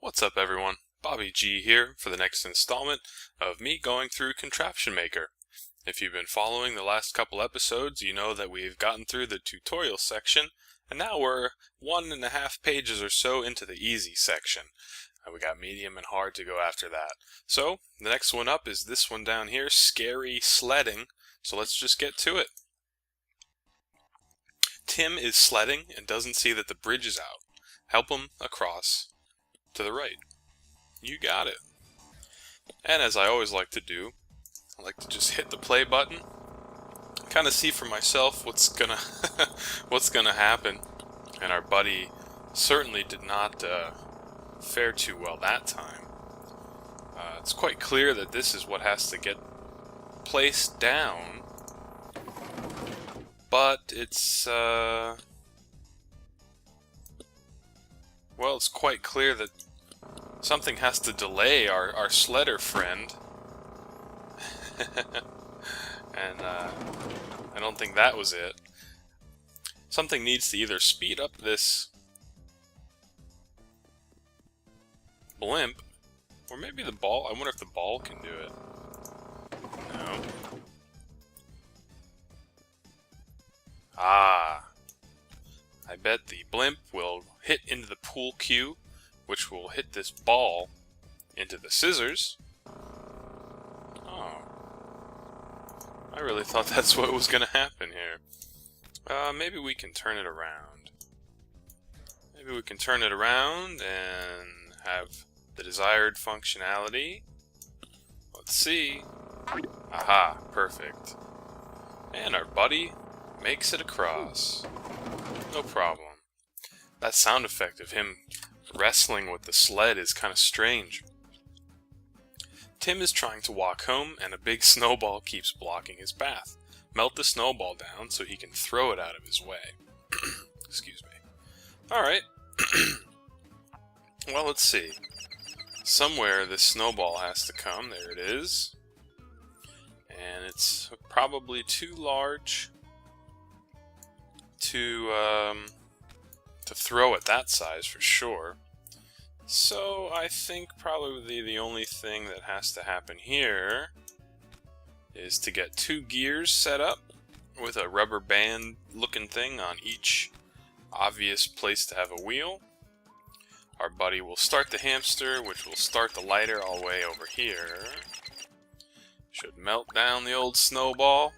What's up everyone, Bobby G here for the next installment of me going through Contraption Maker. If you've been following the last couple episodes, you know that we've gotten through the tutorial section, and now we're 1.5 pages or so into the easy section. We got medium and hard to go after that. So, the next one up is this one down here, Scary Sledding, so let's just get to it. Tim is sledding and doesn't see that the bridge is out. Help him across to the right. You got it. And as I always like to do, I like to just hit the play button, kind of see for myself what's gonna happen. And our buddy certainly did not fare too well that time. It's quite clear that this is what has to get placed down, but it's well, it's quite clear that something has to delay our sledder friend. And I don't think that was it. Something needs to either speed up this blimp, or maybe the ball. I wonder if the ball can do it. No. Ah. I bet the blimp will hit into the pool cue, which will hit this ball into the scissors. Oh. I really thought that's what was going to happen here. Maybe we can turn it around. Maybe we can turn it around and have the desired functionality. Let's see. Aha, perfect. And our buddy makes it across. No problem. That sound effect of him wrestling with the sled is kind of strange. Tim is trying to walk home, and a big snowball keeps blocking his path. Melt the snowball down so he can throw it out of his way. Excuse me. Alright. Well, let's see. Somewhere this snowball has to come. There it is. And it's probably too large to throw at that size for sure. So I think probably the only thing that has to happen here is to get 2 gears set up with a rubber band looking thing on each obvious place to have a wheel. Our buddy will start the hamster, which will start the lighter all the way over here. Should melt down the old snowball.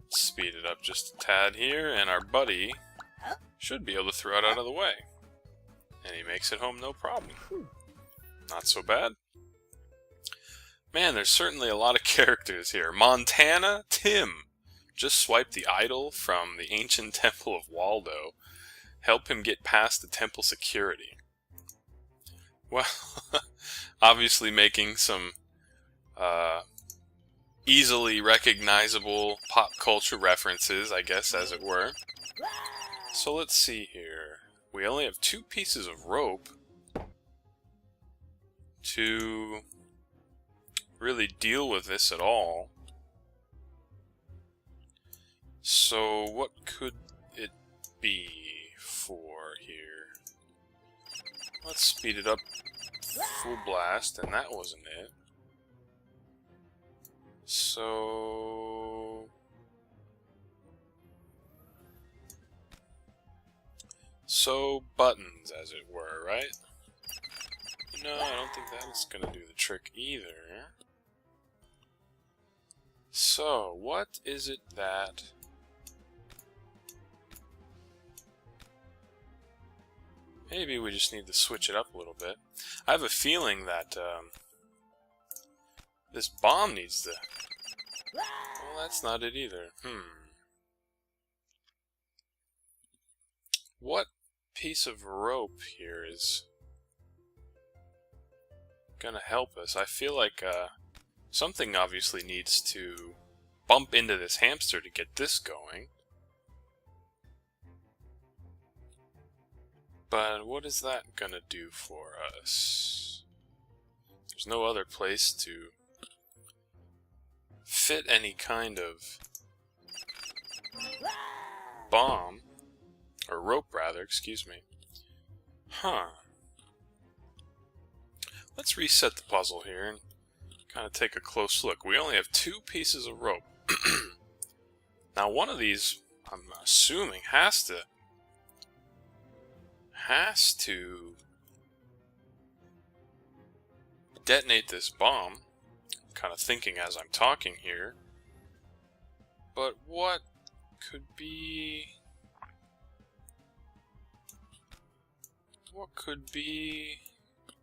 Speed it up just a tad here, and our buddy should be able to throw it out of the way. And he makes it home no problem. Not so bad. Man, there's certainly a lot of characters here. Montana Tim. Just swipe the idol from the ancient temple of Waldo. Help him get past the temple security. Well, obviously making some easily recognizable pop culture references, I guess, as it were. So let's see here. We only have 2 pieces of rope to really deal with this at all. So what could it be for here? Let's speed it up full blast, and that wasn't it. So buttons, as it were, right? No, I don't think that's gonna do the trick either. So, what is it that... Maybe we just need to switch it up a little bit. I have a feeling that this bomb needs to... Well, that's not it either. What piece of rope here is gonna help us? I feel like something obviously needs to bump into this hamster to get this going. But what is that gonna do for us? There's no other place to fit any kind of bomb, or rope rather, excuse me. Huh. let's reset the puzzle here and kind of take a close look. We only have 2 pieces of rope. Now one of these, I'm assuming, has to detonate this bomb. I'm kind of thinking as I'm talking here. But what could be... what could be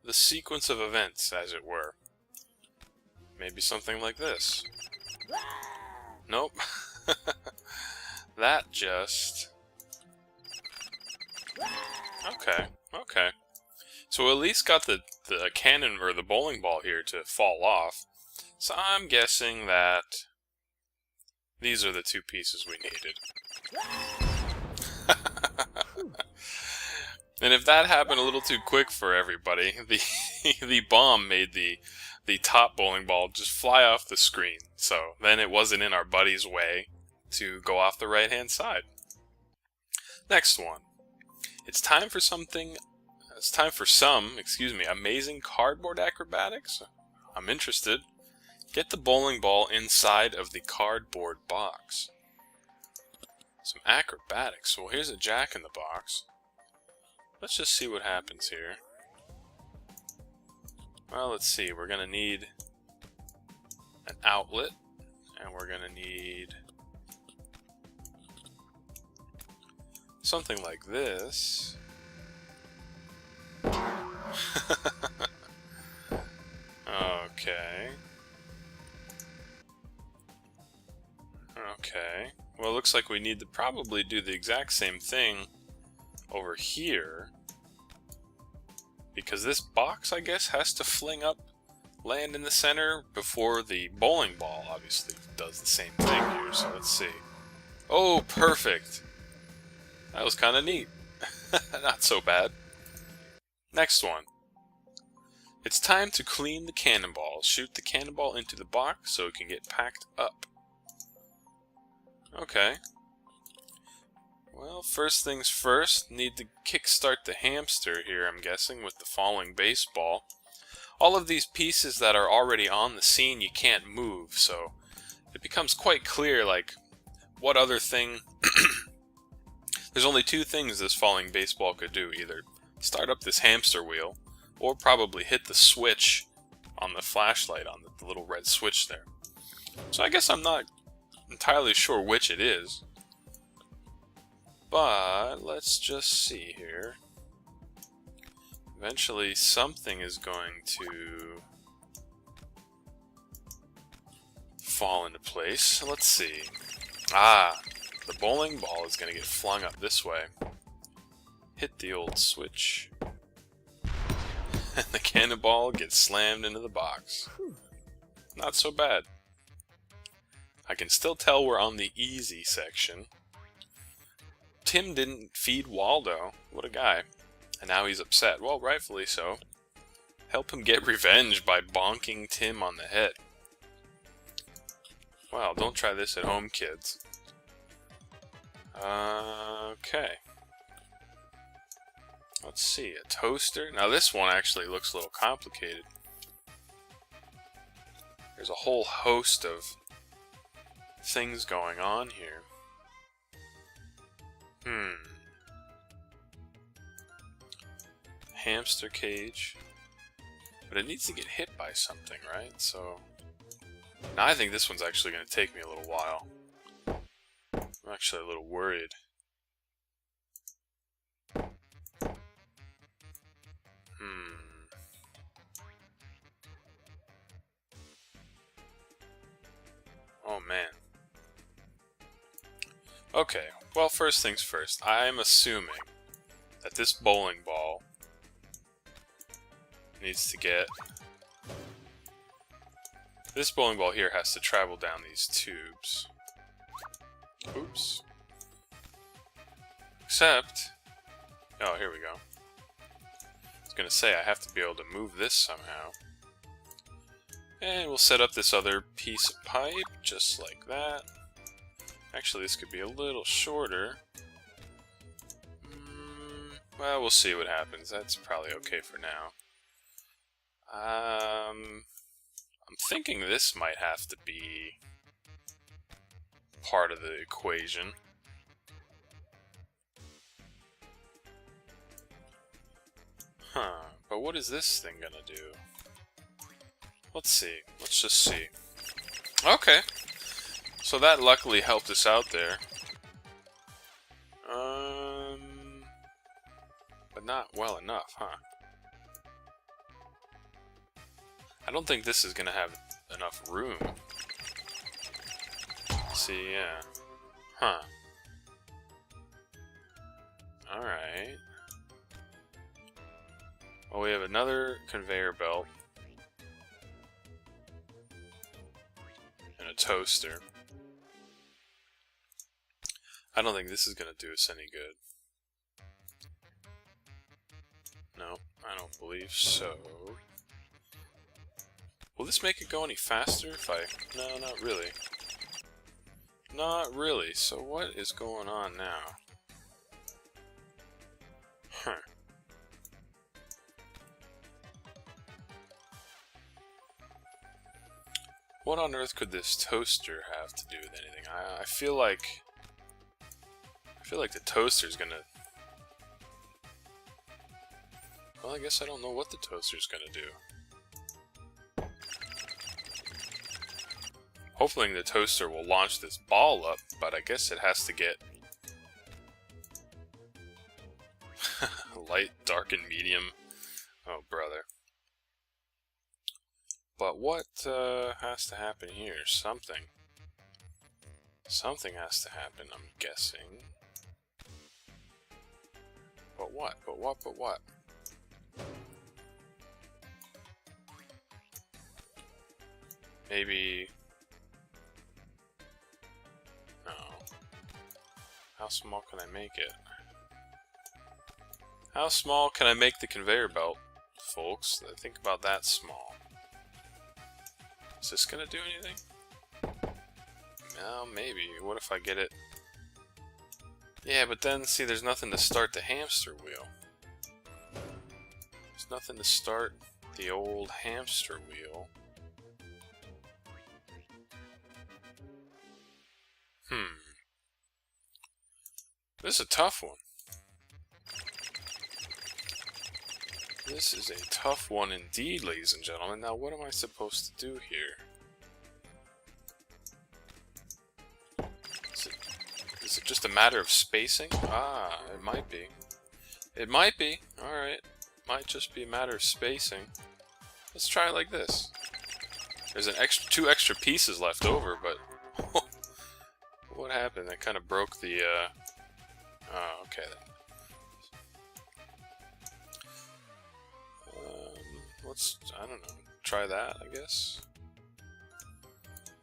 the sequence of events, as it were? Maybe something like this. Nope. That just... Okay, okay. So we at least got the cannon or the bowling ball here to fall off. So I'm guessing that these are the 2 pieces we needed. And if that happened a little too quick for everybody, the bomb made the top bowling ball just fly off the screen. So then it wasn't in our buddy's way to go off the right-hand side. Next one. It's time for some, amazing cardboard acrobatics. I'm interested. Get the bowling ball inside of the cardboard box. Some acrobatics. Well, here's a jack-in-the-box. Let's just see what happens here. Well, let's see. We're going to need an outlet, and we're going to need something like this. Okay. Okay. Well, it looks like we need to probably do the exact same thing over here, because this box, I guess, has to fling up, land in the center before the bowling ball obviously does the same thing here. So let's see. Oh, perfect. That was kind of neat. Not so bad. Next one. It's time to clean the cannonball. Shoot the cannonball into the box so it can get packed up. Okay. Well, first things first, need to kickstart the hamster here, I'm guessing, with the falling baseball. All of these pieces that are already on the scene you can't move, so it becomes quite clear, like, what other thing... There's only 2 things this falling baseball could do. Either start up this hamster wheel, or probably hit the switch on the flashlight, on the little red switch there. So I guess I'm not entirely sure which it is. But let's just see here. Eventually something is going to fall into place. Let's see. Ah, the bowling ball is going to get flung up this way. Hit the old switch. And the cannonball gets slammed into the box. Not so bad. I can still tell we're on the easy section. Tim didn't feed Waldo. What a guy. And now he's upset. Well, rightfully so. Help him get revenge by bonking Tim on the head. Wow, don't try this at home, kids. Okay. Let's see, a toaster. Now this one actually looks a little complicated. There's a whole host of things going on here. Hamster cage. But it needs to get hit by something, right? So... now I think this one's actually going to take me a little while. I'm actually a little worried. Oh man. Okay, well, first things first. I'm assuming that this bowling ball needs to get... this bowling ball here has to travel down these tubes. Oops. Except... oh, here we go. I was gonna say, I have to be able to move this somehow. And we'll set up this other piece of pipe, just like that. Actually, this could be a little shorter. Well, we'll see what happens. That's probably okay for now. I'm thinking this might have to be part of the equation. Huh, but what is this thing gonna do? Let's see. Let's just see. Okay. So that luckily helped us out there. But not well enough, huh? I don't think this is gonna have enough room. See, yeah. Huh. Alright. Well, we have another conveyor belt. And a toaster. I don't think this is gonna do us any good. No, I don't believe so. Will this make it go any faster if I... No, not really. Not really. So what is going on now? Huh. What on earth could this toaster have to do with anything? I feel like... the toaster's gonna... Well, I guess I don't know what the toaster's gonna do. Hopefully the toaster will launch this ball up, but I guess it has to get... light, dark, and medium. Oh, brother. But what has to happen here? Something. Something has to happen, I'm guessing. But what? But what? But what? Maybe... No. How small can I make it? How small can I make the conveyor belt, folks? Think about that small. Is this gonna do anything? No, maybe. What if I get it... Yeah, but then, see, there's nothing to start the hamster wheel. There's nothing to start the old hamster wheel. This is a tough one. This is a tough one indeed, ladies and gentlemen. Now, what am I supposed to do here? Is it just a matter of spacing? Ah, it might be. It might be. Alright. Might just be a matter of spacing. Let's try it like this. There's an two extra pieces left over, but... what happened? That kind of broke the, Oh, okay then. Let's, I don't know, try that, I guess.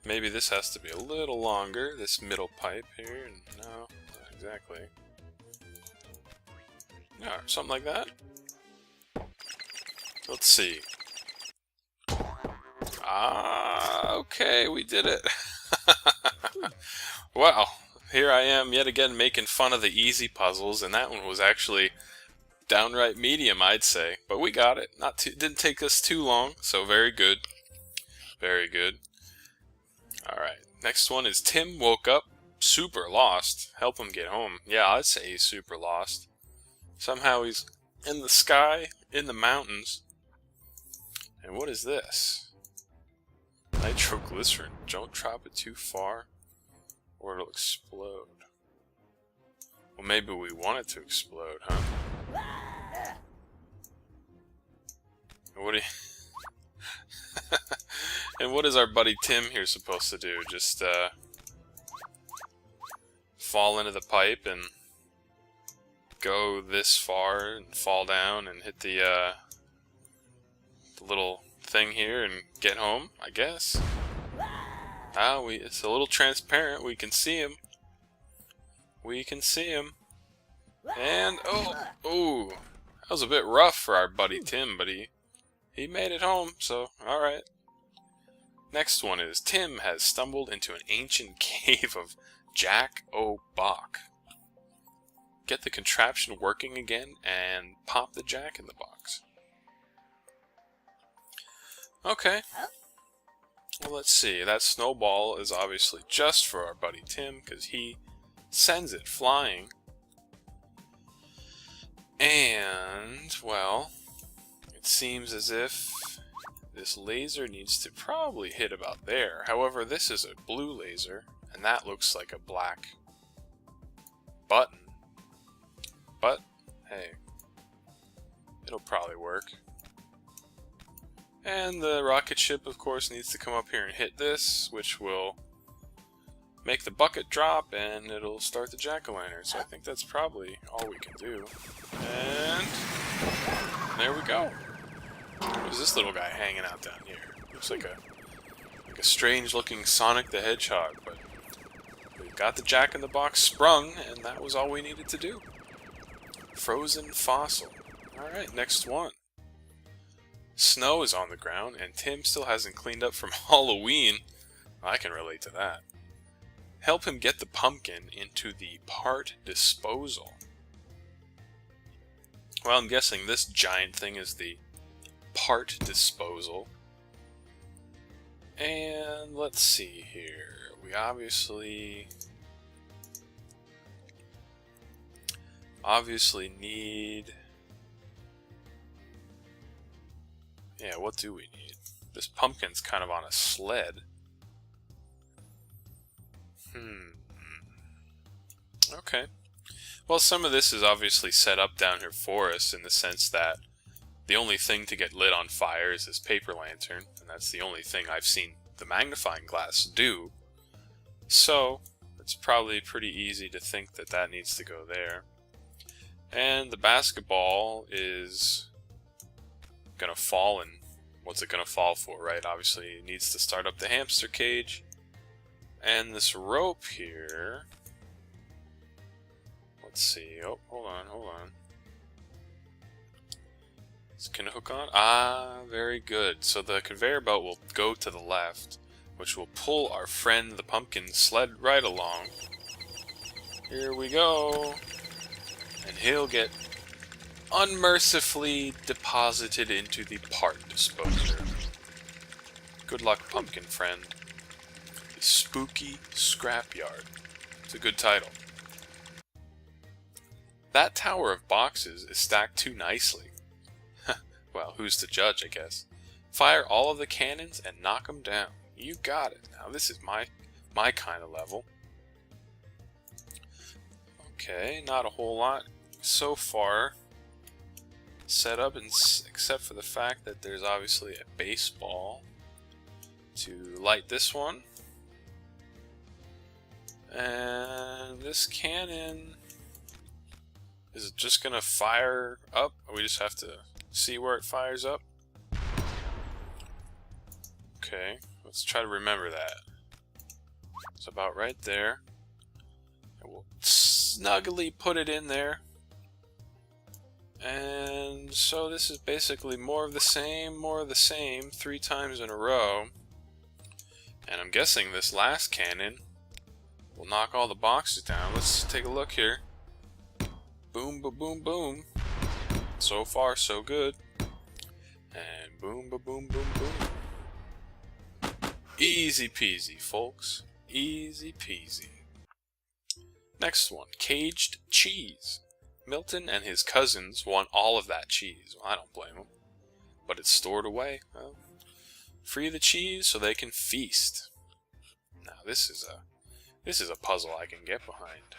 Maybe this has to be a little longer, this middle pipe here. No, not exactly. Yeah, something like that. Let's see. Ah, okay, we did it. Wow, here I am yet again making fun of the easy puzzles, and that one was actually downright medium, I'd say. But we got it. Didn't take us too long, so very good. Very good. Alright, next one is Tim woke up super lost. Help him get home. Yeah, I'd say he's super lost. Somehow he's in the sky, in the mountains. And what is this? Nitroglycerin. Don't drop it too far, or it'll explode. Well, maybe we want it to explode, huh? What do you... And what is our buddy Tim here supposed to do? Just, fall into the pipe and go this far and fall down and hit the little thing here and get home, I guess. Ah, it's a little transparent. We can see him. We can see him. And, oh, that was a bit rough for our buddy Tim, but he made it home, so, alright. Next one is, Tim has stumbled into an ancient cave of Jack O'Bach. Get the contraption working again and pop the jack in the box. Okay. Well, let's see. That snowball is obviously just for our buddy Tim, because he sends it flying. And, well, it seems as if this laser needs to probably hit about there. However, this is a blue laser, and that looks like a black button. But, hey, it'll probably work. And the rocket ship, of course, needs to come up here and hit this, which will make the bucket drop, and it'll start the jack-o'-lantern. So I think that's probably all we can do. And there we go. There's this little guy hanging out down here. Looks like a strange-looking Sonic the Hedgehog, but we got the jack-in-the-box sprung, and that was all we needed to do. Frozen fossil. Alright, next one. Snow is on the ground, and Tim still hasn't cleaned up from Halloween. I can relate to that. Help him get the pumpkin into the part disposal. Well, I'm guessing this giant thing is the part disposal. And let's see here. We obviously need... Yeah, what do we need? This pumpkin's kind of on a sled. Okay. Well, some of this is obviously set up down here for us in the sense that the only thing to get lit on fire is this paper lantern, and that's the only thing I've seen the magnifying glass do. So, it's probably pretty easy to think that that needs to go there. And the basketball is gonna fall, and what's it gonna fall for, right? Obviously it needs to start up the hamster cage. And this rope here, let's see. Oh, hold on. Can it hook on? Ah, very good. So the conveyor belt will go to the left, which will pull our friend the pumpkin sled right along. Here we go. And he'll get unmercifully deposited into the part disposer. Good luck, pumpkin friend. The Spooky Scrapyard. It's a good title. That tower of boxes is stacked too nicely. Well, who's to judge, I guess. Fire all of the cannons and knock them down. You got it. Now this is my kind of level. Okay, not a whole lot so far set up, except for the fact that there's obviously a baseball to light this one. And this cannon, is it just gonna fire up? Or we just have to see where it fires up? Okay, let's try to remember that. It's about right there. And we'll snugly put it in there. And so this is basically more of the same, 3 times in a row. And I'm guessing this last cannon will knock all the boxes down. Let's take a look here. Boom, ba boom, boom. So far, so good. And boom, ba boom, boom, boom. Easy peasy, folks. Easy peasy. Next one, caged cheese. Milton and his cousins want all of that cheese. Well, I don't blame them. But it's stored away. Well, free the cheese so they can feast. Now this is a puzzle I can get behind.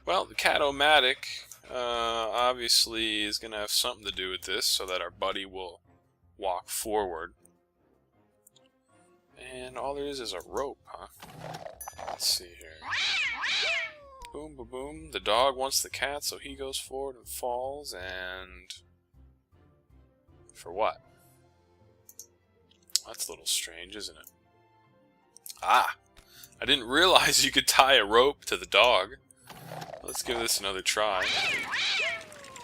Well, the Cat-O-Matic obviously is going to have something to do with this so that our buddy will walk forward. And all there is a rope, huh? Let's see here. Boom, ba boom. The dog wants the cat, so he goes forward and falls, and... for what? That's a little strange, isn't it? Ah! I didn't realize you could tie a rope to the dog. Let's give this another try.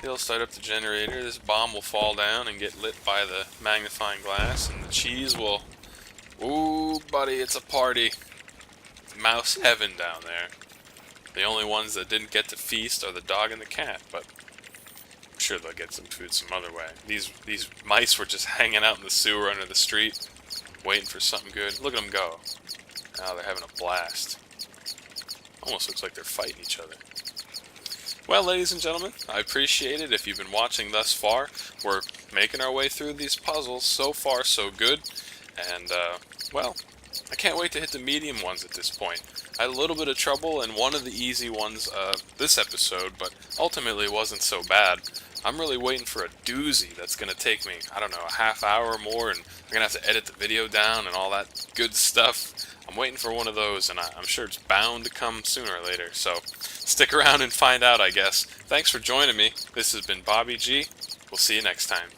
He'll start up the generator, this bomb will fall down and get lit by the magnifying glass, and the cheese will... Ooh, buddy, it's a party. Mouse heaven down there. The only ones that didn't get to feast are the dog and the cat, but I'm sure they'll get some food some other way. These mice were just hanging out in the sewer under the street, waiting for something good. Look at them go. Now they're having a blast. Almost looks like they're fighting each other. Well, ladies and gentlemen, I appreciate it if you've been watching thus far. We're making our way through these puzzles. So far, so good. And, well, I can't wait to hit the medium ones at this point. I had a little bit of trouble in one of the easy ones this episode, but ultimately it wasn't so bad. I'm really waiting for a doozy that's going to take me, I don't know, a half hour or more, and I'm going to have to edit the video down and all that good stuff. I'm waiting for one of those, and I'm sure it's bound to come sooner or later, so stick around and find out, I guess. Thanks for joining me. This has been Bobby G. We'll see you next time.